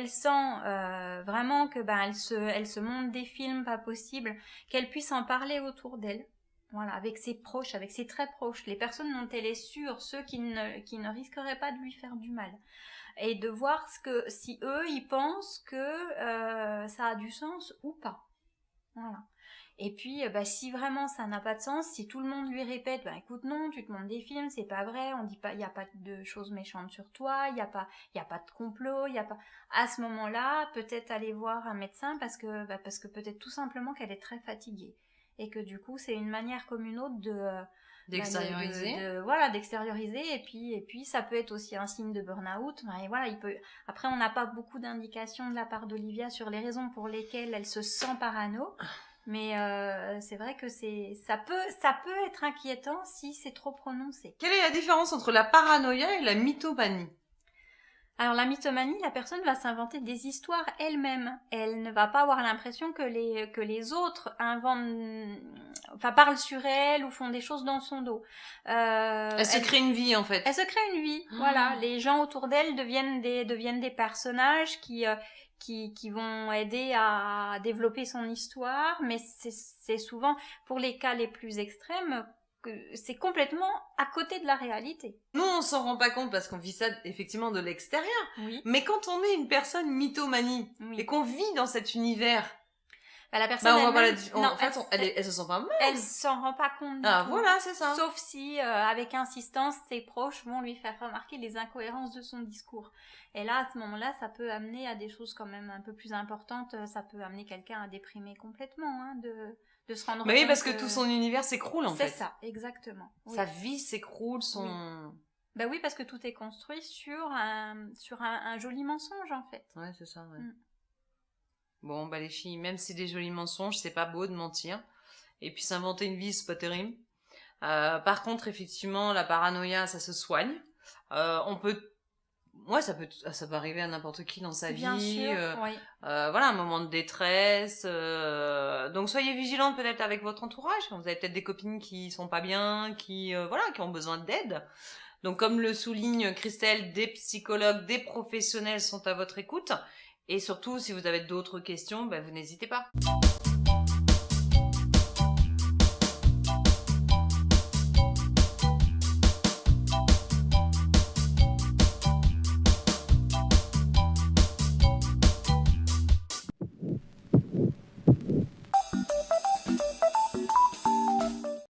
elle sent vraiment que elle se monte des films pas possible, qu'elle puisse en parler autour d'elle. Voilà, avec ses proches, avec ses très proches, les personnes dont elle est sûre, ceux qui ne risqueraient pas de lui faire du mal. Et de voir si eux, ils pensent que ça a du sens ou pas. Voilà. Et puis, si vraiment ça n'a pas de sens, si tout le monde lui répète, écoute, non, tu te montres des films, c'est pas vrai, on dit pas, il n'y a pas de choses méchantes sur toi, il y a pas de complot, il y a pas. À ce moment-là, peut-être aller voir un médecin parce que peut-être tout simplement qu'elle est très fatiguée et que du coup, c'est une manière comme une autre d'extérioriser. Voilà, d'extérioriser, et puis ça peut être aussi un signe de burn-out. Et voilà, après, on n'a pas beaucoup d'indications de la part d'Olivia sur les raisons pour lesquelles elle se sent parano. Mais c'est vrai que ça peut être inquiétant si c'est trop prononcé. Quelle est la différence entre la paranoïa et la mythomanie ? Alors la mythomanie, la personne va s'inventer des histoires elle-même. Elle ne va pas avoir l'impression que les autres parlent sur elle ou font des choses dans son dos. Elle se crée une vie en fait. Elle se crée une vie, voilà. Les gens autour d'elle deviennent des personnages qui vont aider à développer son histoire, mais c'est souvent, pour les cas les plus extrêmes, que c'est complètement à côté de la réalité. Nous, on s'en rend pas compte parce qu'on vit ça effectivement de l'extérieur. Oui. Mais quand on est une personne mythomanie et qu'on vit dans cet univers, la personne elle se sent pas mal. Elle s'en rend pas compte du tout. Voilà, c'est ça. Sauf si, avec insistance, ses proches vont lui faire remarquer les incohérences de son discours. Et là, à ce moment-là, ça peut amener à des choses quand même un peu plus importantes. Ça peut amener quelqu'un à déprimer complètement, de se rendre compte. Oui, parce que tout son univers s'écroule en fait. C'est ça, exactement. Oui. Sa vie s'écroule, Oui. Oui, parce que tout est construit sur un joli mensonge en fait. Ouais, c'est ça, ouais. Bon, les filles, même si des jolis mensonges, c'est pas beau de mentir. Et puis s'inventer une vie, c'est pas terrible. Par contre, effectivement, la paranoïa, ça se soigne. Ça peut arriver à n'importe qui dans sa Bien vie. Sûr, oui. Un moment de détresse. Donc soyez vigilante peut-être avec votre entourage. Vous avez peut-être des copines qui sont pas bien, qui ont besoin d'aide. Donc comme le souligne Christelle, des psychologues, des professionnels sont à votre écoute. Et surtout, si vous avez d'autres questions, vous n'hésitez pas.